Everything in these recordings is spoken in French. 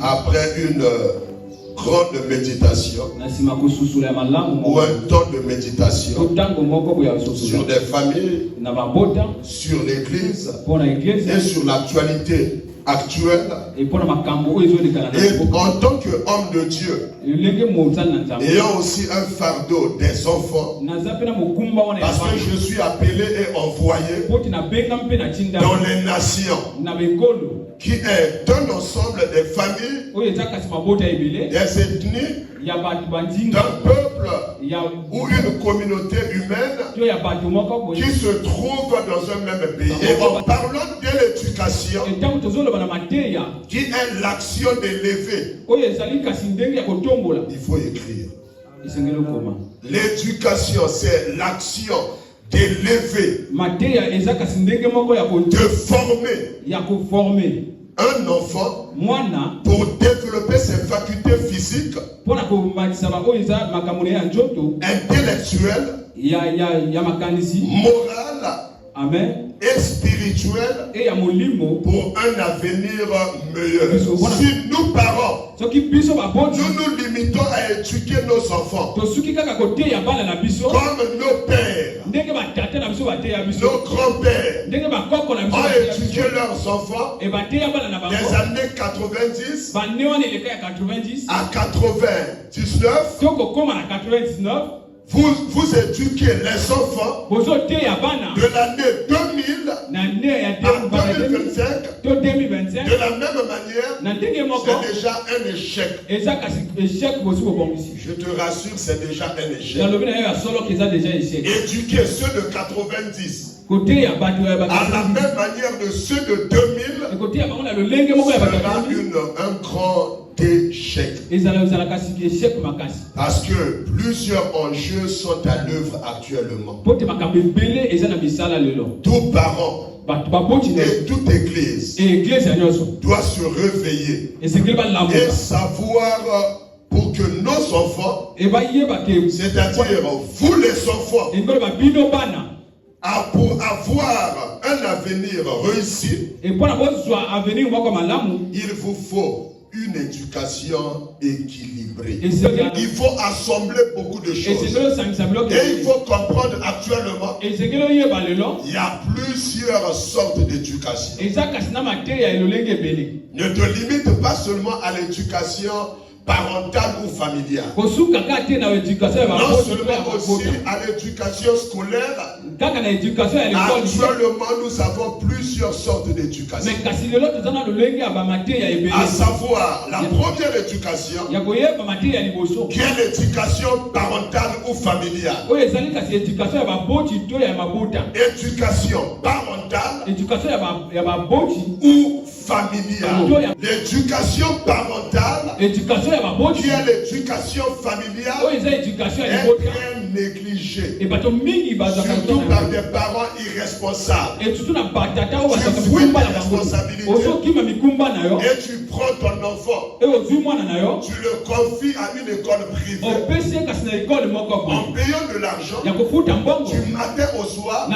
après une grande méditation ou un temps de méditation sur des familles, sur l'église et sur l'actualité actuelle, et en tant qu'homme de Dieu, ayant aussi un fardeau des enfants, parce que je suis appelé et envoyé dans les nations, qui est un ensemble des familles, des ethnies, d'un peuple ou une communauté humaine qui se trouve dans un même pays. Et en parlant de l'éducation, qui est l'action d'élever, il faut écrire. L'éducation, c'est l'action d'élever, de former un enfant pour développer ses facultés physiques, intellectuelles, morales, amen, et spirituelles, pour un avenir meilleur. Si nous parents, nous nous limitons à éduquer nos enfants comme nos pères, nos grands-pères ont éduqué leurs enfants des années 90 à 99. Vous éduquez les enfants de l'année 2000 à 2025 de la même manière. C'est déjà un échec. Je te rassure, c'est déjà un échec. Éduquer ceux de 90 à la même manière de ceux de 2000 sera un grand échec. Parce que plusieurs enjeux sont à l'œuvre actuellement. Tout parent et toute église doit se réveiller et savoir pour que nos enfants, c'est-à-dire vous les enfants, pour avoir un avenir réussi, il vous faut une éducation équilibrée. Il faut assembler beaucoup de choses. Et il faut comprendre actuellement, il y a plusieurs sortes d'éducation. Ne te limite pas seulement à l'éducation parentale ou familiale. Non seulement aussi à l'éducation scolaire. Actuellement, nous avons plusieurs sortes d'éducation. À savoir, la première éducation, qui est l'éducation parentale ou familiale. Éducation parentale ou familiale. L'éducation parentale, qui est l'éducation familiale, est très négligée. Surtout par des parents irresponsables. Tu fuis ta responsabilité et tu prends ton enfant, tu le confies à une école privée en payant de l'argent du matin au soir, et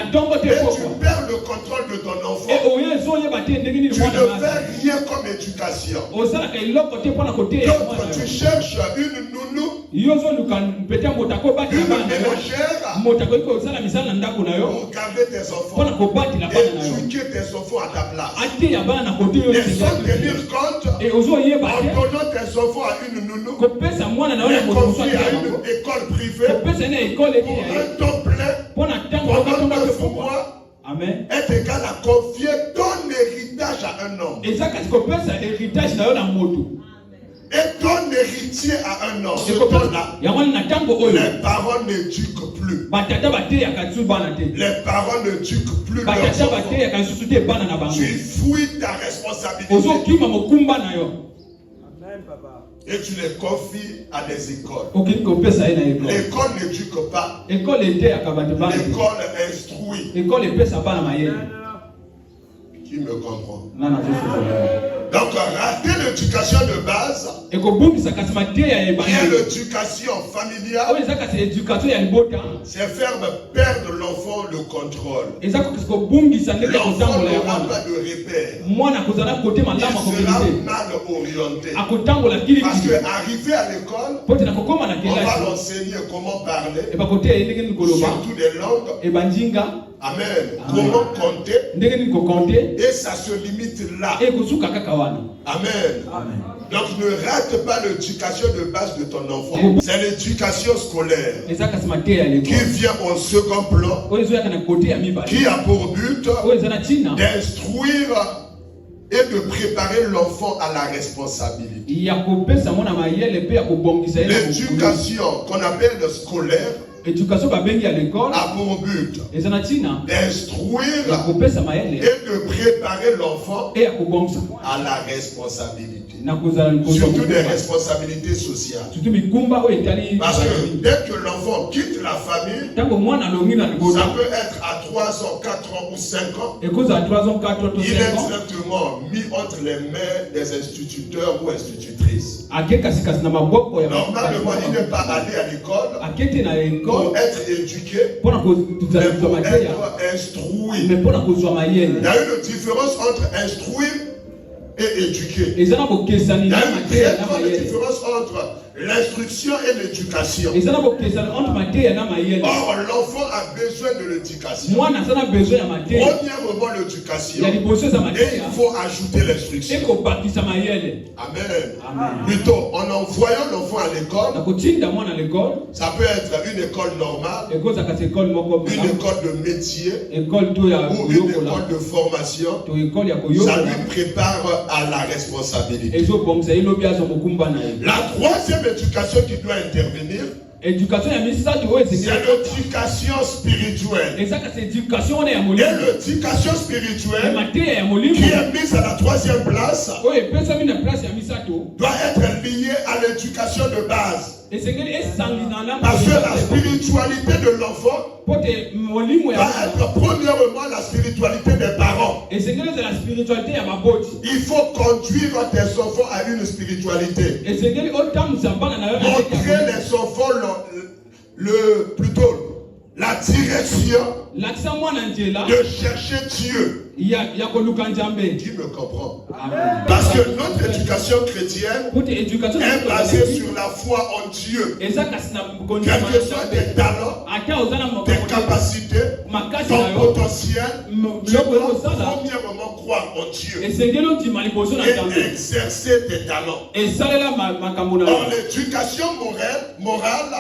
tu perds le contrôle de ton enfant. Tu ne fais rien comme éducation. Donc tu cherches une nounou, une ménagère pour garder tes enfants, éduquer tes enfants à ta place. Et sans tenir compte, en donnant tes enfants à une nounou, les confier à une école privée pour un temps plein, pendant 9 mois, amen, est égal à confier ton héritage à un homme. Et ton héritier à un homme. Ce temps-là, les parents n'éduquent plus. Les parents n'éduquent plus leurs enfants. Tu fuis ta responsabilité. Et tu les confies à des écoles. L'école n'éduque pas. L'école instruit. Qui me comprend? Donc rater l'éducation de base et l'éducation familiale, c'est faire perdre l'enfant le contrôle. L'enfant n'aura pas de repère. Il sera mal orienté. Parce qu'arriver à l'école, on va l'enseigner comment parler, surtout des langues. Amen. Comment compter. Et ça se limite là. Amen. Donc ne rate pas l'éducation de base de ton enfant. C'est l'éducation scolaire qui vient en second plan, qui a pour but d'instruire et de préparer l'enfant à la responsabilité. L'éducation qu'on appelle le scolaire a pour but d'instruire et de préparer l'enfant à la responsabilité. Surtout des responsabilités sociales. Parce que dès que l'enfant quitte la famille, ça peut être à 3 ans, 4 ans ou 5 ans, il est directement mis entre les mains des instituteurs ou institutrices. Normalement, il n'est pas allé à l'école pour être éduqué, mais pour être instruit. Il y a une différence entre instruire et éduquer. Il y a une très grande différence entre l'instruction et l'éducation. Or, l'enfant a besoin de l'éducation. Premièrement, l'éducation. Et il faut ajouter l'instruction. Amen. Plutôt, en envoyant l'enfant à l'école, ça peut être une école normale, une école de métier, ou une école de formation. Ça lui prépare à la responsabilité. La troisième éducation qui doit intervenir, c'est l'éducation spirituelle. Et l'éducation spirituelle qui est mise à la troisième place doit être liée à l'éducation de base. Parce que la spiritualité de l'enfant va être premièrement la spiritualité des parents. Il faut conduire tes enfants à une spiritualité. Montrer les enfants plutôt la direction de chercher Dieu. Qui me comprend? Parce que notre éducation chrétienne est basée sur la foi en Dieu. Quels que soient tes talents, tes capacités, ton potentiel, tu dois premièrement croire en Dieu et exercer tes talents. Or, l'éducation morale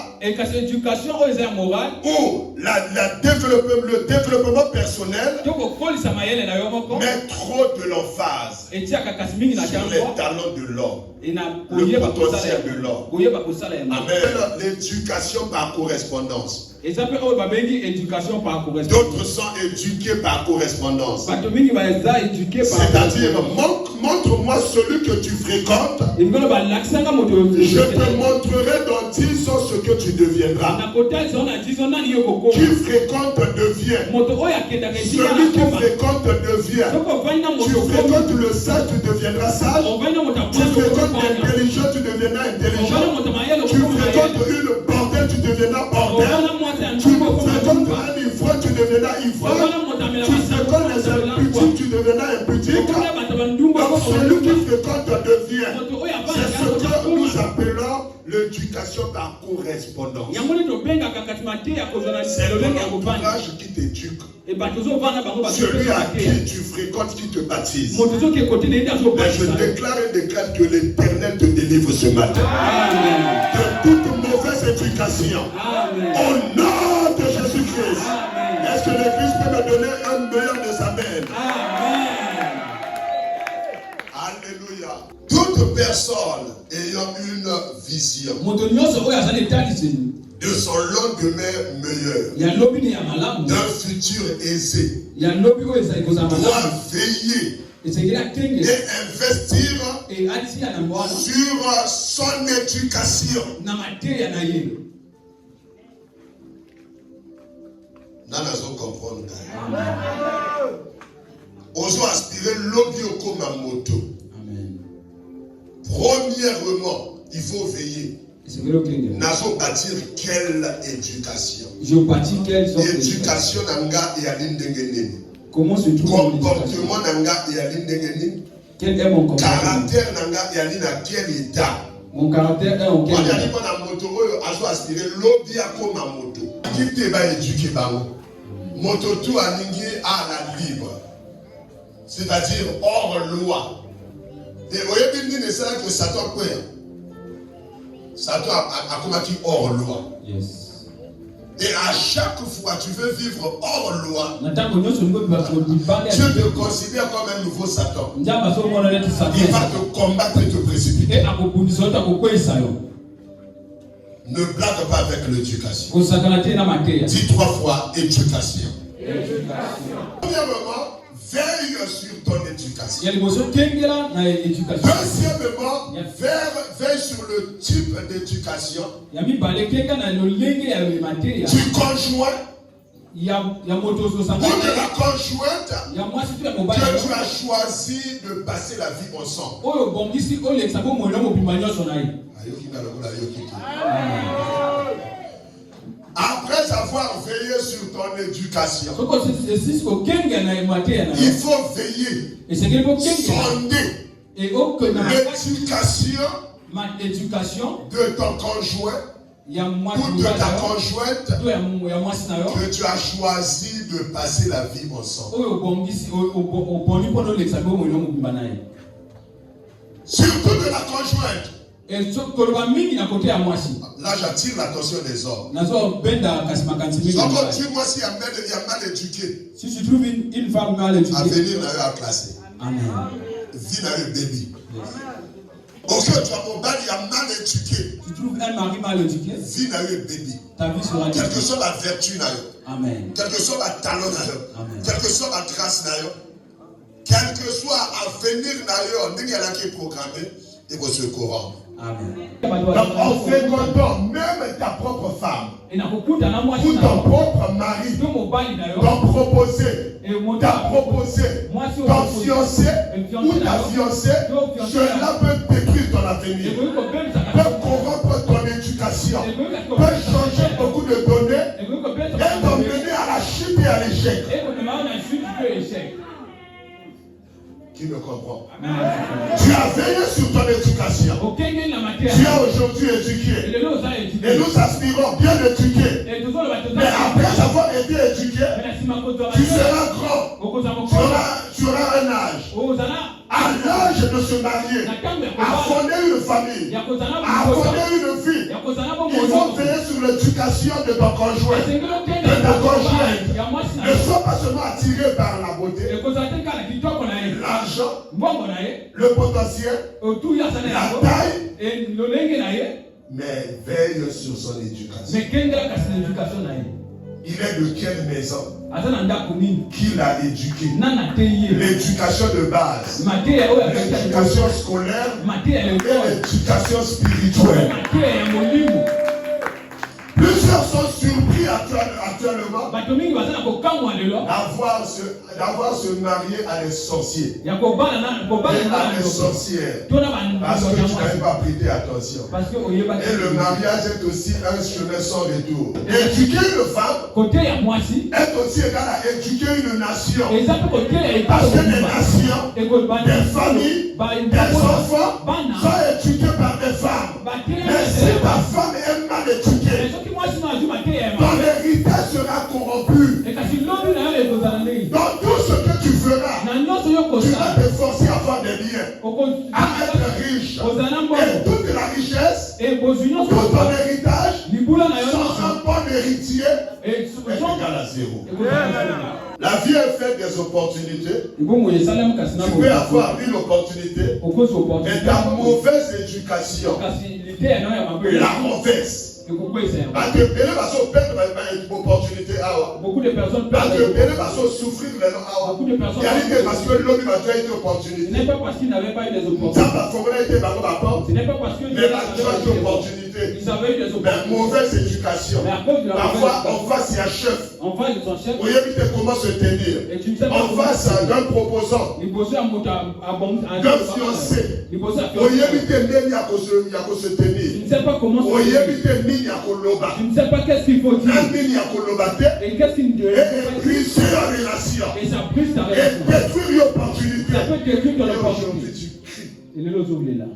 ou le développement personnel met trop de l'emphase sur les talents de l'homme, le potentiel de l'homme. Amen. L'éducation par correspondance. D'autres sont éduqués par correspondance. C'est-à-dire, montre-moi celui que tu fréquentes. Je te montrerai dans 10 ans ce que tu deviendras. Qui fréquente devient. Celui qui fréquente devient. Tu fréquentes le sage, tu deviendras sage. Tu fréquentes l'intelligent, tu deviendras intelligent. Tu fréquentes une bordelle, tu deviendras bordelle. Tu fréquentes un ivrogne, tu deviendras ivrogne. Tu fréquentes les impudiques, tu deviendras impudique. Donc celui qui fréquente devient. C'est ce que nous appelons l'éducation par correspondance. C'est l'entourage qui t'éduque. Celui à qui tu fréquentes, qui te baptise. Mais je déclare et déclare que l'Éternel te délivre ce matin de toute mauvaise éducation. Au nom de Jésus-Christ. Est-ce que l'Église peut me donner un meilleur des amens? Alléluia. Toute personne ayant une vision de son lendemain meilleur, d'un futur aisé, doit veiller et investir sur son éducation. Nanazo comprendre. Ozo aspirer lobby comme moto. premièrement, il faut veiller. Nazo bâtir quelle éducation? Je bâtis quelle sorte d'éducation nanga et alindengeneni. Comment se trouve comportement nanga et alindengeneni? Quel est mon comportement? Caractère nanga et alin à quel état? Mon caractère est en quel état? On a moto azo aspirer lobby à comme moto. Qui te va éduquer bango? Moto tout alingi à la libre. C'est-à-dire hors loi. Et vous voyez bien que c'est que Satan quoi? Satan a combattu hors loi. Yes. Et à chaque fois que tu veux vivre hors loi, Dieu te considère comme un nouveau Satan. Il va te combattre et te précipiter. Ne blague pas avec l'éducation. Dis 3 fois éducation. Premièrement, veille sur ton éducation. Deuxièmement, veille sur le type d'éducation du conjoint ou de la conjointe que tu as choisi de passer la vie ensemble. Après avoir veillé sur ton éducation, il faut veiller, sonder l'éducation de ton conjoint ou de ta conjointe que tu as choisi de passer la vie ensemble. Surtout de la conjointe. Là, j'attire l'attention des hommes. Encore dis-moi s'il y a mal éduqué. Si tu trouves une femme mal éduquée, à venir à classer. Amen. Vie dans le bébé. Ok, tu as mon mari mal éduqué. Tu trouves un mari mal éduqué, vie dans le bébé. Ta vie sera quelle que soit la vertu, amen. Quelle que soit la talent, quelle que soit la grâce, quel que soit l'avenir, on dit qu'il est programmé, il va se corrompre. Amen. Donc, en fécondant même ta propre femme ou ton propre mari, t'as proposé ton fiancé ou ta fiancée, cela peut détruire ton avenir, peut corrompre ton éducation, peut changer beaucoup de données et t'emmener à la chute et à l'échec. Qui me comprend? Tu as veillé sur ton éducation. Tu as aujourd'hui éduqué. Et nous aspirons bien éduquer. Mais après avoir été éduqué, tu seras grand. Tu auras un âge. À l'âge de se marier, à fonder une famille, à fonder une vie, il faut veiller sur l'éducation de ton conjoint, de ta conjointe. Ne sois pas seulement attiré par la beauté, l'argent, le potentiel, la taille, mais veille sur son éducation. Il est de quelle maison? Qui l'a éduqué? L'éducation de base, l'éducation scolaire et l'éducation spirituelle. Plusieurs sont surpris actuellement d'avoir se marier à des sorciers et à des sorcières parce que tu n'avais pas prêté attention. Et le mariage est aussi un chemin sans retour. Éduquer une femme est aussi égal à éduquer une nation. Parce que des nations, des familles, des enfants sont éduqués par des femmes. Mais si ta femme est mal éduquée, ton héritage sera corrompu. Dans tout ce que tu feras, tu vas te forcer à faire des biens, à être riche. Et toute la richesse, tout ton héritage, sans un bon héritier, est égal à zéro. La vie est faite des opportunités. Tu peux avoir une opportunité, mais ta mauvaise éducation, la mauvaise. Beaucoup de personnes souffrir beaucoup de personnes ce n'est pas parce qu'ils n'avaient pas eu des opportunités. Ce n'est pas parce qu'ils avaient mauvaise éducation. Parfois, en face, il y a chef. En face de ton chef. Vous voyez comment se tenir. En face d'un proposant. D'un fiancé. Vous voyez comment se tenir. Je ne sais pas comment se tenir. Je ne sais pas qu'est-ce qu'il faut dire. Et qu'est-ce qu'il dit. Et briser la relation. Et ça brise ta relation. Et détruire l'opportunité. Ça peut détruire ton opportunité. Et le lot oublié là.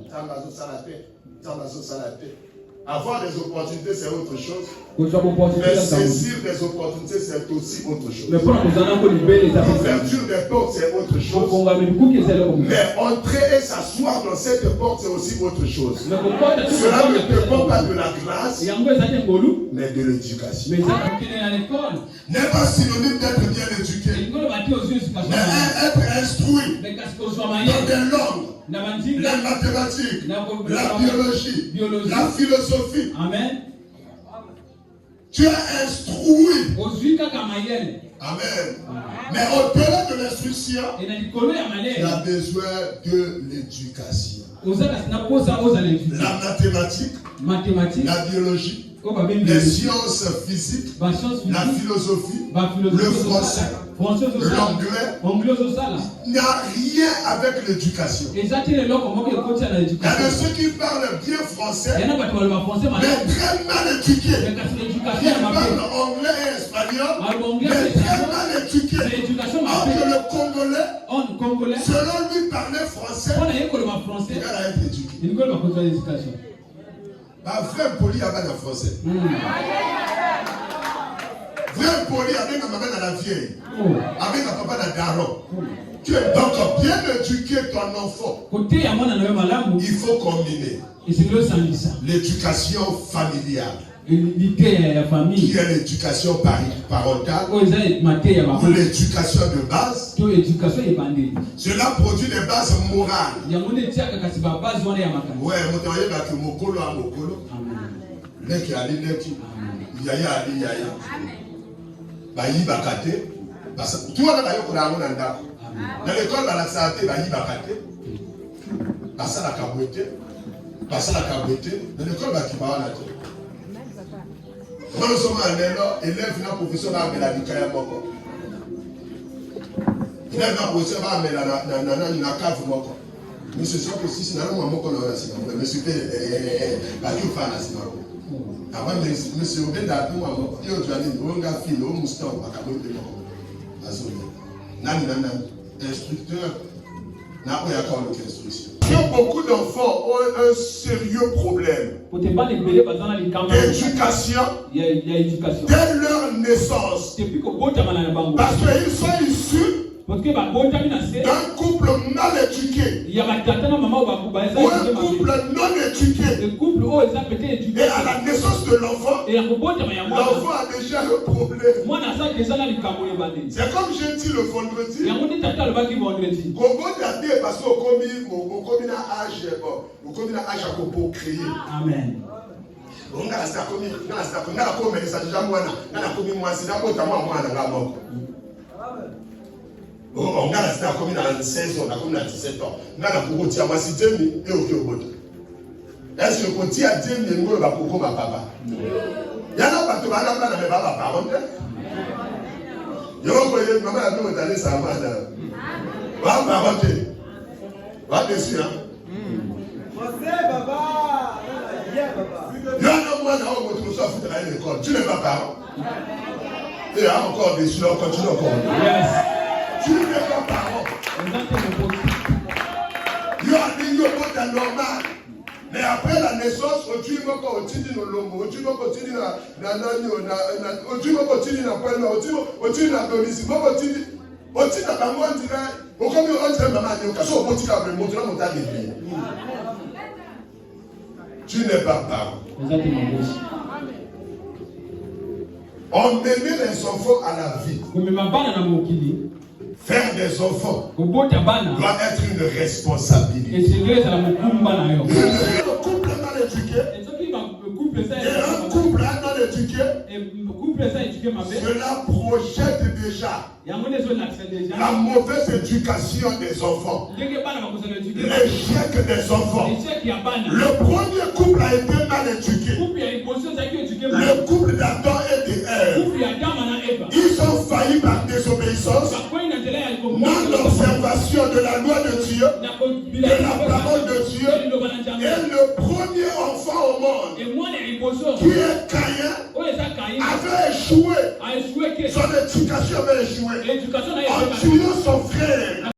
Avoir des opportunités, c'est autre chose. Mais saisir des opportunités, c'est aussi autre chose. L'ouverture des portes, c'est autre chose. Mais entrer et s'asseoir dans cette porte, c'est aussi autre chose. Cela ne dépend pas de la grâce, mais de l'éducation. N'est pas synonyme d'être bien éduqué. Mais être instruit dans des langues, la mathématique, la biologie, la philosophie. Amen. Tu es instruit. Amen. Mais au-delà de l'instruction, il a besoin de l'éducation. La mathématique, la biologie, les sciences physiques, la philosophie, le français, l'anglais, n'a rien avec l'éducation. Il y a de ceux qui parlent bien français, mais très mal éduqués. Ils parlent anglais et espagnol, mais très mal éduqués. Or que le Congolais, selon lui, parlait français, il a été éduqué. Vrai poli avec la français. Vrai poli avec la maman à la vieille. Avec la papa à daron. Donc bien éduquer ton enfant. Il faut combiner l'éducation familiale, qui est l'éducation parentale, ou l'éducation de base. Cela produit des bases morales. Ouais, mokolo a mokolo. Leki ali leki. Yaya ali yaya. Bayi bakate. Tu vois là yoko na ngona ndako. Dans l'école la santé bayi bakate. Basa la kabwete. Dans l'école ba kibawa na te. Nous sommes à l'élo, élève na professeur na la bikaya moko. Élève na professeur ba mela na cave moko. Mais c'est sûr que si c'est un moko na la sina. Mais c'était ba tu fa na sina. Avant monsieur Obeda tu moi yo jani onga filo mustaw akabote moko. Azolo. Nani instructeur na oya ka le instruction. Beaucoup d'enfants ont un sérieux problème d'éducation dès leur naissance. Parce qu'ils sont issus d'un couple mal éduqué ou un couple non éduqué. Et à la naissance de l'enfant, l'enfant a déjà un problème. C'est comme j'ai dit le vendredi. Congo daté parce qu'on combine à âge à procréer. Amen. On a la on a la commune à 16 ans, la commune à 17 ans. On a la commune à 17 ans et au Kyoto. Est-ce que quand tu as 10 000 euros, tu vas pour ma papa? Il y a un bateau, il y a un bateau, il y a un bateau. Il y a un bateau, il y a un bateau, il y a un bateau. Va dessus, hein? Il y a un homme qui a fait l'école. Tu n'es pas parent. Il y a encore des choses, on continue encore. Tu n'es pas parent. Il y a des gens normal. Mais après la naissance, tu vas continuer dans l'homme, tu vas continuer dans tu vas continuer dans le tu vas continuer dans le domicile, tu vas continuer. On dit à maman, on dirait, on dit maman, on dit à tu n'es pas parent. On met les enfants à la vie. Faire des enfants doit être une responsabilité. Le couple mal éduqué et un couple mal éduqué, cela projette déjà la mauvaise éducation des enfants, l'échec des enfants. Le premier couple a été mal éduqué. Le couple d'Adam et d'Ève, ils ont failli par désobéissance, non-observation de la loi de Dieu, de la parole de Dieu. Et le premier enfant au monde, qui est Caïn, avait échoué. Son éducation avait échoué. En tuant son frère.